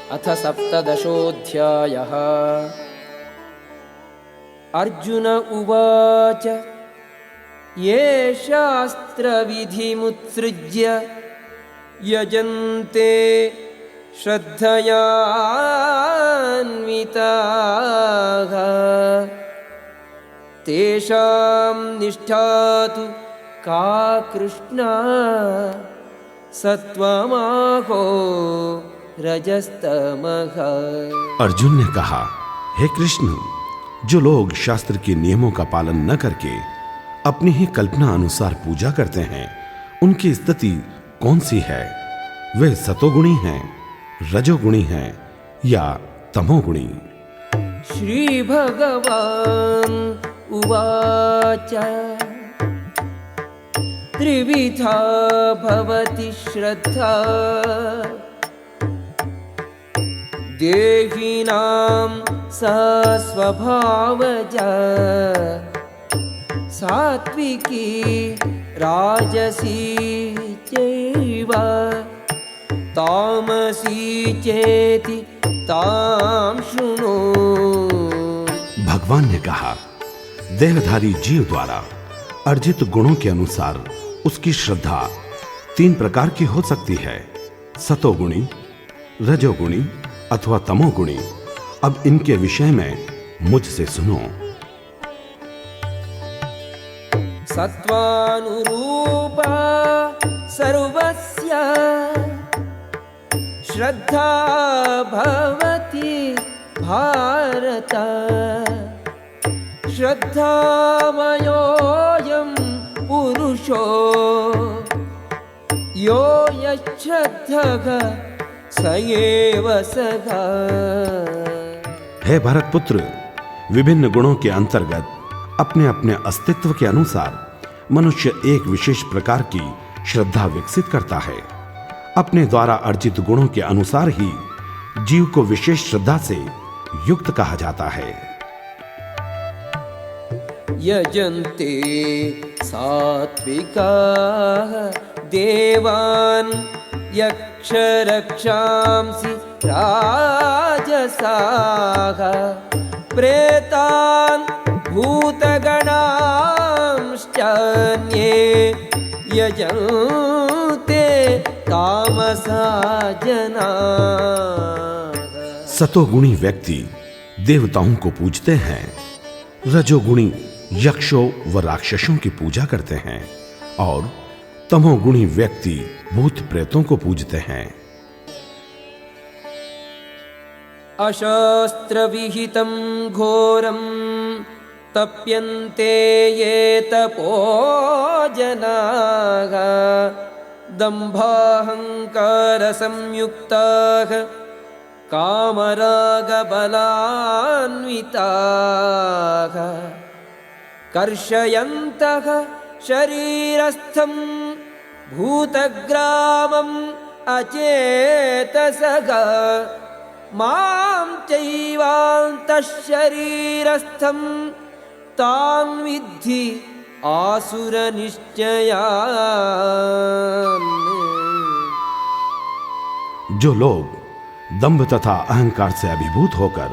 अथ सप्तदशोऽध्यायः। अर्जुन उवाच ये शास्त्रविधिमुत्सृज्य यजन्ते श्रद्धयान्विताः तेषां निष्ठा तु का कृष्णा सत्वमाहो रजस्तमः। अर्जुन ने कहा, हे कृष्ण, जो लोग शास्त्र के नियमों का पालन न करके अपनी ही कल्पना अनुसार पूजा करते हैं, उनकी स्थिति कौन सी है? वे सतोगुणी हैं, रजोगुणी हैं या तमोगुणी? श्री भगवान् उवाच त्रिविधा भवति श्रद्धा देहिनां सा स्वभावजा सात्विकी राजसी चैव तामसी चेति तां शृणु। भगवान ने कहा, देहधारी जीव द्वारा अर्जित गुणों के अनुसार उसकी श्रद्धा 3 प्रकार की हो सकती है, सतोगुणी, रजोगुणी अथवा तमोगुणी। अब इनके विषय में मुझसे सुनो। सत्वानुरूपा सर्वस्य श्रद्धा भवति भारत श्रद्धामयोऽयं पुरुषो यो यच्छ्रद्धः स एव सः। हे भरतपुत्र, विभिन्न गुणों के अंतर्गत अपने अपने अस्तित्व के अनुसार मनुष्य एक विशेष प्रकार की श्रद्धा विकसित करता है। अपने द्वारा अर्जित गुणों के अनुसार ही जीव को विशेष श्रद्धा से युक्त कहा जाता है। यजन्ते सात्विकाः देवान् यक्षरक्षांसि राजसाः प्रेतान् भूतगणांश्चान्ये यजन्ते तामसा जनाः। सतोगुणी व्यक्ति देवताओं को पूजते हैं, रजोगुणी यक्षों व राक्षसों की पूजा करते हैं और तमोगुणी व्यक्ति भूत प्रेतों को पूजते हैं। अशास्त्रविहितं घोरं तप्यन्ते ये तपो जनाः दम्भाहंकारसंयुक्ताः कामरागबलान्विताः कर्षयन्तः शरीरस्थं भूतग्रामम् अचेतसः मां चैवान्तः शरीरस्थं तान् विद्धि आसुरनिश्चयान्। जो लोग दंभ तथा अहंकार से अभिभूत होकर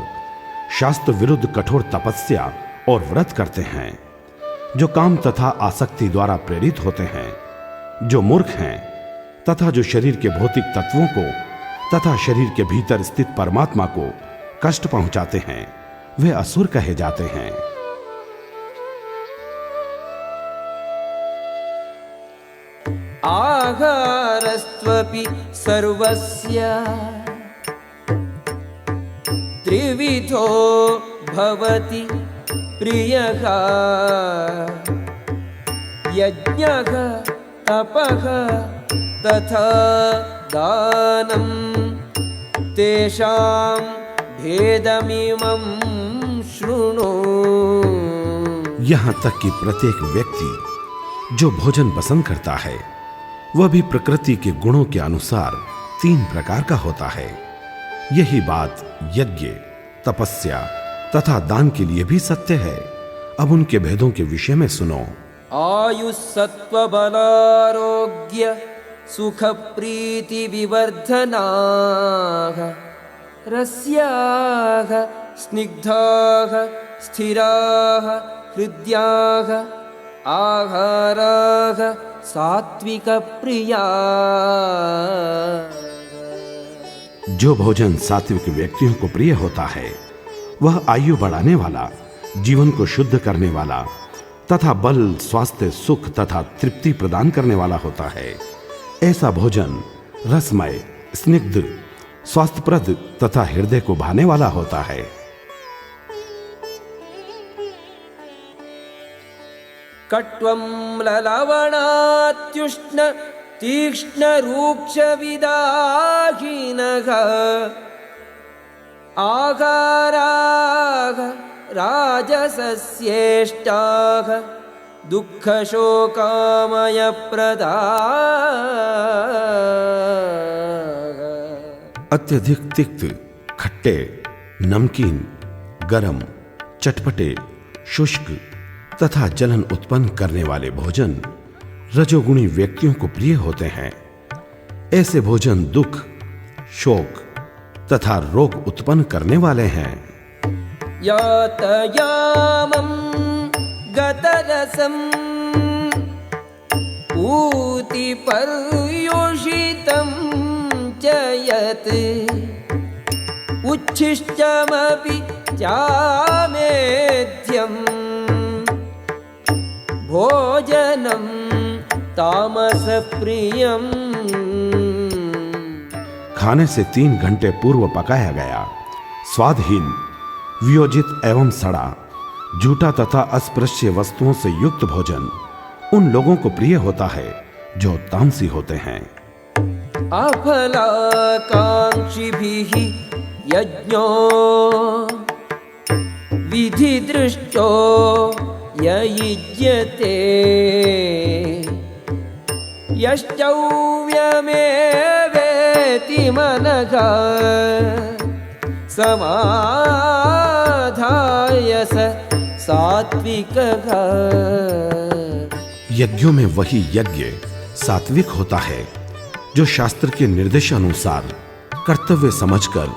शास्त्र विरुद्ध कठोर तपस्या और व्रत करते हैं, जो काम तथा आसक्ति द्वारा प्रेरित होते हैं, जो मूर्ख हैं तथा जो शरीर के भौतिक तत्वों को तथा शरीर के भीतर स्थित परमात्मा को कष्ट पहुंचाते हैं, वे असुर कहे जाते हैं। आहारस्त्वपि सर्वस्य त्रिविधो भवति प्रियः यज्ञः तपः तथा दानं तेषां भेदमिमं शृणु। यहां तक कि प्रत्येक व्यक्ति जो भोजन पसंद करता है, वह भी प्रकृति के गुणों के अनुसार 3 प्रकार का होता है। यही बात यज्ञ, तपस्या तथा दान के लिए भी सत्य है। अब उनके भेदों के विषय में सुनो। आयुस्सत्त्वबलारोग्य सुख प्रीति विवर्धनाः रस्याः स्निग्धाः स्थिराः हृद्याः आहाराः सात्विकप्रिया। जो भोजन सात्विक व्यक्तियों को प्रिय होता है वह आयु बढ़ाने वाला, जीवन को शुद्ध करने वाला तथा बल, स्वास्थ्य, सुख तथा तृप्ति प्रदान करने वाला होता है। ऐसा भोजन रसमय, स्निग्ध, स्वास्थ्यप्रद तथा हृदय को भाने वाला होता है। कट्वं ललवणात्युष्ण तीक्ष्ण रूक्ष विदाहिनः आहाराः राजसस्येष्टाः दुःखशोकामयप्रदाः। अत्यधिक तिक्त, खट्टे, नमकीन, गरम, चटपटे, शुष्क तथा जलन उत्पन्न करने वाले भोजन रजोगुणी व्यक्तियों को प्रिय होते हैं। ऐसे भोजन दुख, शोक तथा रोग उत्पन्न करने वाले हैं। यातयामं गतरसं ऊतिपर्युषितं च यत् उच्छिष्टमपि चामेध्यं भोजनं तामसप्रियम्। खाने से 3 घंटे पूर्व पकाया गया, स्वादहीन, वियोजित एवं सड़ा, झूठा तथा अस्पृश्य वस्तुओं से युक्त भोजन उन लोगों को प्रिय होता है जो तामसी होते हैं। अफलाकांक्षिभिः यज्ञो विधिदृष्टो ययुज्यते यश्चौव्यमेवेति मनः समाधाय स सात्विकः। यज्ञों में वही यज्ञ सात्विक होता है जो शास्त्र के निर्देशानुसार कर्तव्य समझकर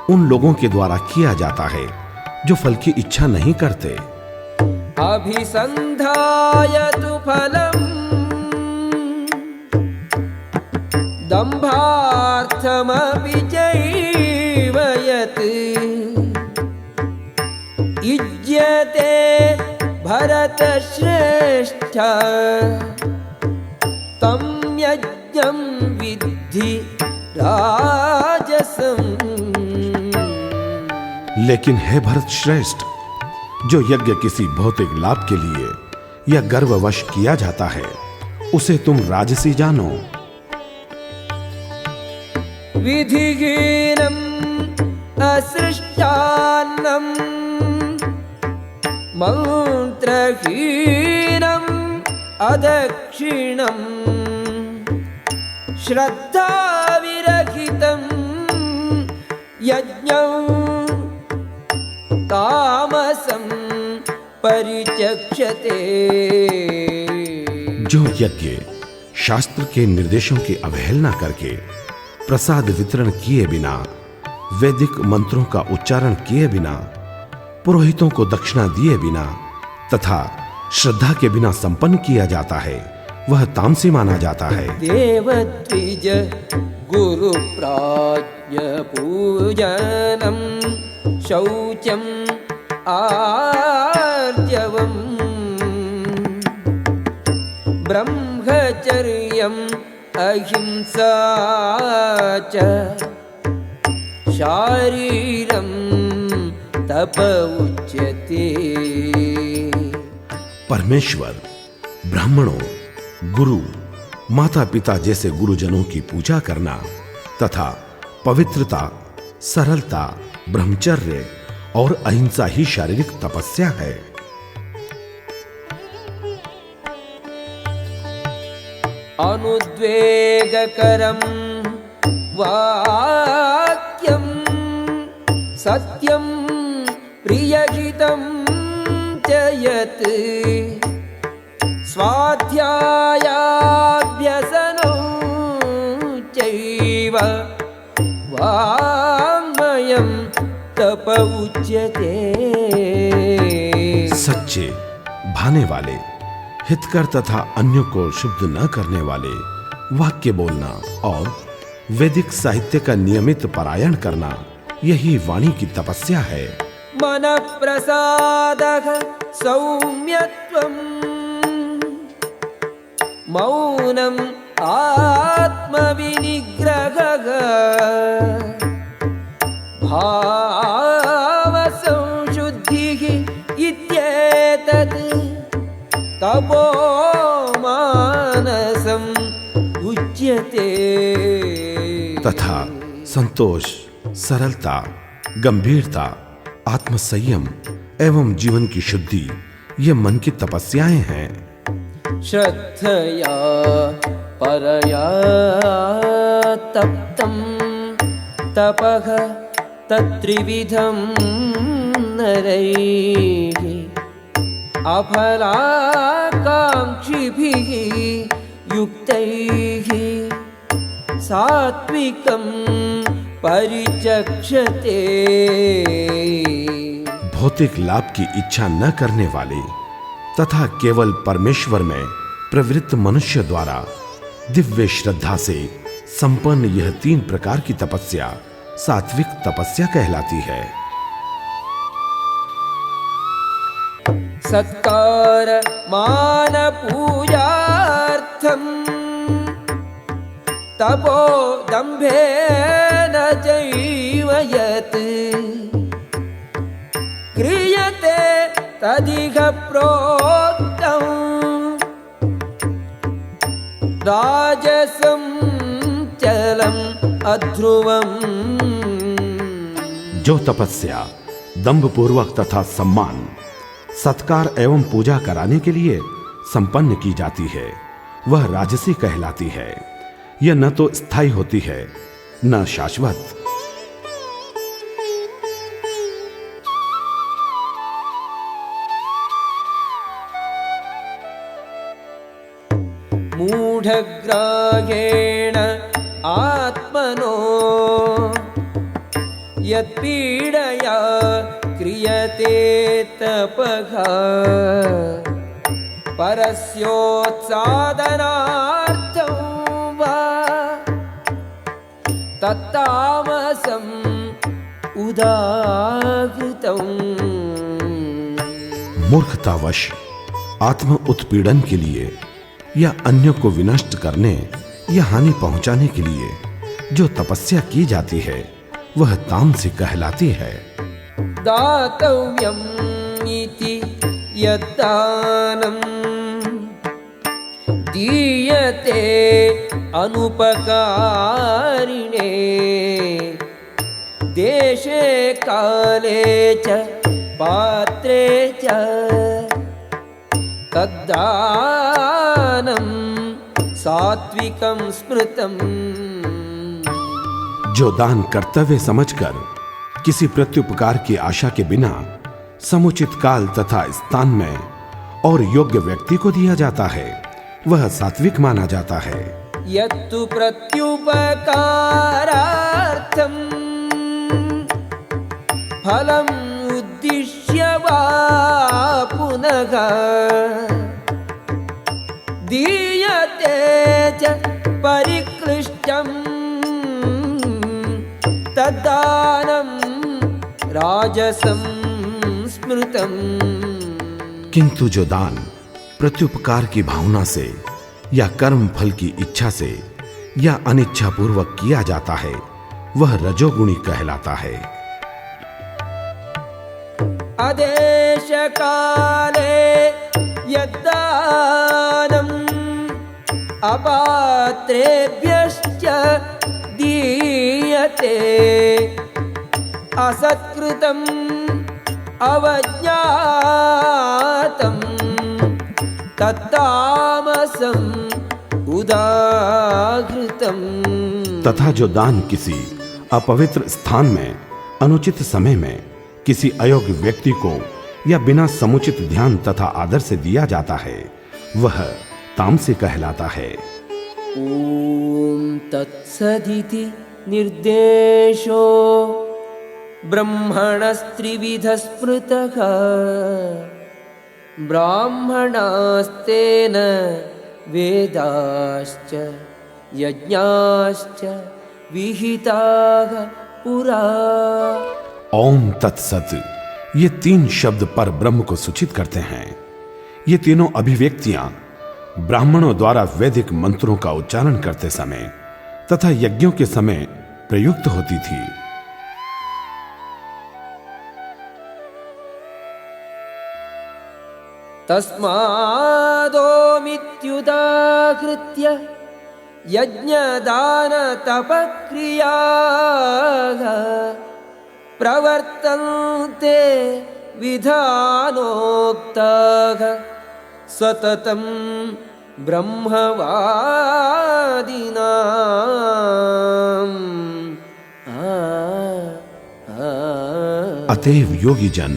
उन लोगों के द्वारा किया जाता है जो फल की इच्छा नहीं करते। अभिसन्धाय तु फलम् दम्भार्थमपि चैव यत् युज्यते भरतश्रेष्ठ तं यज्ञं विद्धि राजसम्। लेकिन हे भरत श्रेष्ठ, जो यज्ञ किसी भौतिक लाभ के लिए या गर्ववश किया जाता है उसे तुम राजसी जानो। विधिहीनम् असृष्टान्नम् मन्त्रहीनम् अदक्षिणम् श्रद्धाविरहितं यज्ञं तामसं परिचक्षते। जो यज्ञ शास्त्र के निर्देशों की अवहेलना करके, प्रसाद वितरण किए बिना, वैदिक मंत्रों का उच्चारण किए बिना, पुरोहितों को दक्षिणा दिए बिना तथा श्रद्धा के बिना संपन्न किया जाता है वह तामसी माना जाता है। देवद्विज गुरु प्राज्ञ पूजनम शौचम आर्जवम् ब्रह्मचर्यम् अहिंसा च शारीरं तप उच्यते। परमेश्वर, ब्राह्मणों, गुरु, माता पिता जैसे गुरुजनों की पूजा करना तथा पवित्रता, सरलता, ब्रह्मचर्य और अहिंसा ही शारीरिक तपस्या है। अनुद्वेगकरं वाक्यं सत्यं प्रियहितं च यत् स्वाध्यायाभ्यसनं चैव वाङ्मय सत्यं तप उच्यते। सच्चे, भाने वाले, हितकर तथा अन्यों को शुद्ध न करने वाले वाक्य बोलना और वैदिक साहित्य का नियमित पारायण करना, यही वाणी की तपस्या है। मनः प्रसादः सौम्यत्वम् मौनम् आत्मविनिग्रहः भावसंशुद्धिः इत्येतत् तपो मानसम् उच्यते। तथा संतोष, सरलता, गंभीरता, आत्मसंयम एवं जीवन की शुद्धि, ये मन की तपस्याएं हैं। श्रद्धया परया तप्तं तपः तत्त्रिविधं नरैः अफलाकाङ्क्षिभिः युक्तैः सात्विकं परिचक्षते। भौतिक लाभ की इच्छा न करने वाले तथा केवल परमेश्वर में प्रवृत्त मनुष्य द्वारा दिव्य श्रद्धा से संपन्न यह 3 प्रकार की तपस्या सात्विक तपस्या कहलाती है। सत्कार मान पूजार्थम तपो दम्भेन चैव यत् क्रियते तदिह प्रोक्तं राजसं चलम् अध्रुवम्। जो तपस्या दंभ पूर्वक तथा सम्मान, सत्कार एवं पूजा कराने के लिए संपन्न की जाती है, वह राजसी कहलाती है। यह न तो स्थायी होती है न शाश्वत। मूढग्राहेण आत्मनो यत्पीडया क्रियते तपः परस्योत्सादनार्थं वा तत्तामसम् उदाहृतम्। मूर्खतावश आत्म उत्पीड़न के लिए या अन्य को विनष्ट करने या हानि पहुंचाने के लिए जो तपस्या की जाती है, वह तामसी कहलाती है। दातव्यम् इति यद्दानं दीयते अनुपकारिणे देशे काले च पात्रे च तद्दानं सात्विकं स्मृतम्। जो दान कर्तव्य समझकर किसी प्रत्युपकार की आशा के बिना समुचित काल तथा स्थान में और योग्य व्यक्ति को दिया जाता है, वह सात्विक माना जाता है। यत्तु प्रत्युपकारार्थं फलम् उद्दिश्य वा पुनः दीयते च परिक्लिष्टं तद्दानं राजसं स्मृतम्। किंतु जो दान प्रत्युपकार की भावना से या कर्म फल की इच्छा से या अनिच्छा पूर्वक किया जाता है, वह रजोगुणी कहलाता है। अदेश काले यद्दानम् अपात्रेभ्यश्च दीयते असत्कृतम् अवज्ञातं तत्तामसम् उदाहृतम्। तथा जो दान किसी अपवित्र स्थान में अनुचित समय में किसी अयोग्य व्यक्ति को या बिना समुचित ध्यान तथा आदर से दिया जाता है, वह तामसी कहलाता है। ओम तत्सदिति निर्देशो ब्रह्मणस्त्रिविधः स्मृतः ब्राह्मणास्तेन वेदाश्च यज्ञाश्च विहिताः पुरा। ओम तत्सत। ये तीन शब्द पर ब्रह्म को सूचित करते हैं। ये तीनों अभिव्यक्तियां ब्राह्मणों द्वारा वैदिक मंत्रों का उच्चारण करते समय तथा यज्ञों के समय प्रयुक्त होती थी। तस्मादोमित्युदाहृत्य यज्ञदानतपक्रियाः प्रवर्तन्ते विधानोक्ताः सततं ब्रह्मवादिनाम्। अतएव योगी जन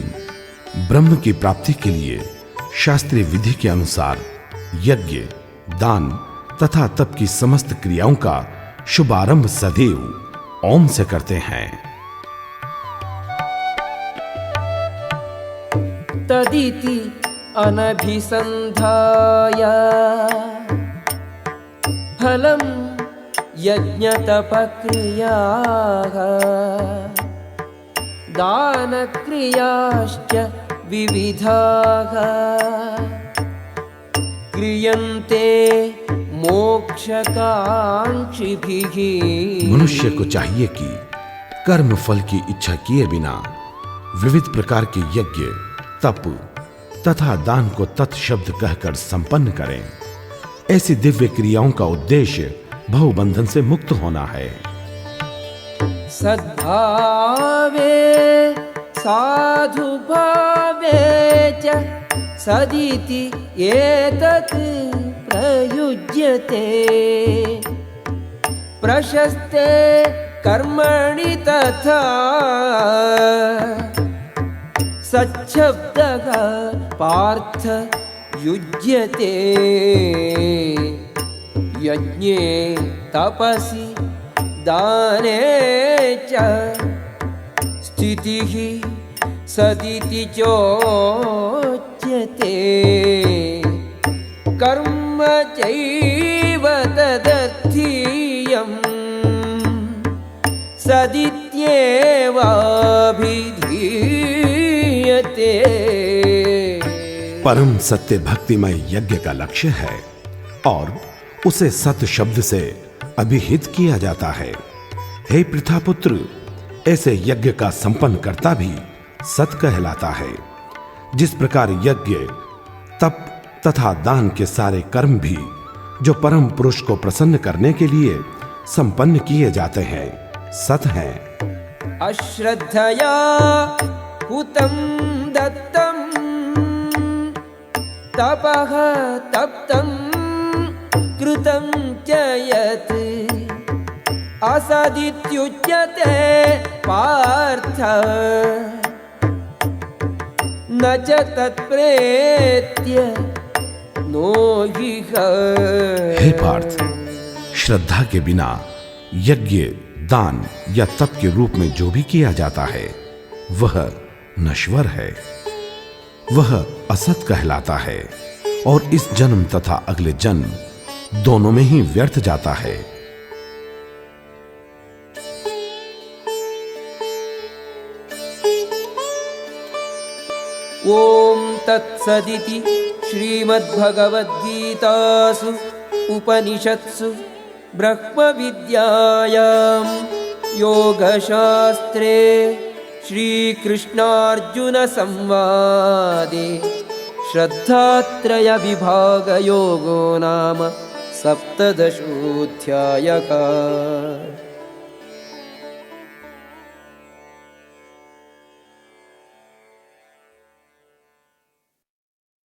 ब्रह्म की प्राप्ति के लिए शास्त्रीय विधि के अनुसार यज्ञ, दान तथा तप की समस्त क्रियाओं का शुभारंभ सदैव ओम से करते हैं। तदिति अनभिसन्धाय फलं यज्ञतपक्रियाः दानक्रियाश्च विविधाः क्रियन्ते मोक्षकांक्षिभिः। मनुष्य को चाहिए कि कर्म फल की इच्छा किए बिना विविध प्रकार के यज्ञ, तप तथा दान को तत्शब्द कहकर संपन्न करें। ऐसी दिव्य क्रियाओं का उद्देश्य भवबंधन से मुक्त होना है। सद्भावे साधुभावे च सदिति एतत् प्रयुज्यते प्रशस्ते कर्मणि तथा सच्छब्दः पार्थ युज्यते यज्ञे तपसि दाने च स्थितिः सदिति चोच्यते कर्म चैव तदर्थीयम् सदित्येवाभिधीयते। परम सत्य भक्तिमय यज्ञ का लक्ष्य है और उसे सत शब्द से अभिहित किया जाता है। हे पृथापुत्र, ऐसे यज्ञ का संपन्न करता भी सत कहलाता है। जिस प्रकार यज्ञ, तप तथा दान के सारे कर्म भी जो परम पुरुष को प्रसन्न करने के लिए संपन्न किए जाते हैं, सत हैं। अश्रद्धया हुतं दत्तं तपः तप्तं कृतं च यत् असदित्युच्यते पार्थ न च तत्प्रेत्य नो ह्यः। हे पार्थ, श्रद्धा के बिना यज्ञ, दान या तप के रूप में जो भी किया जाता है वह नश्वर है, वह असत कहलाता है और इस जन्म तथा अगले जन्म दोनों में ही व्यर्थ जाता है। ओम तत्सदिति श्रीमद्भगवद्गीतासु उपनिषत्सु ब्रह्मविद्यायां योगशास्त्रे श्रीकृष्णार्जुनसंवादे श्रद्धात्रयविभागयोगो नाम 17 अध्यायः।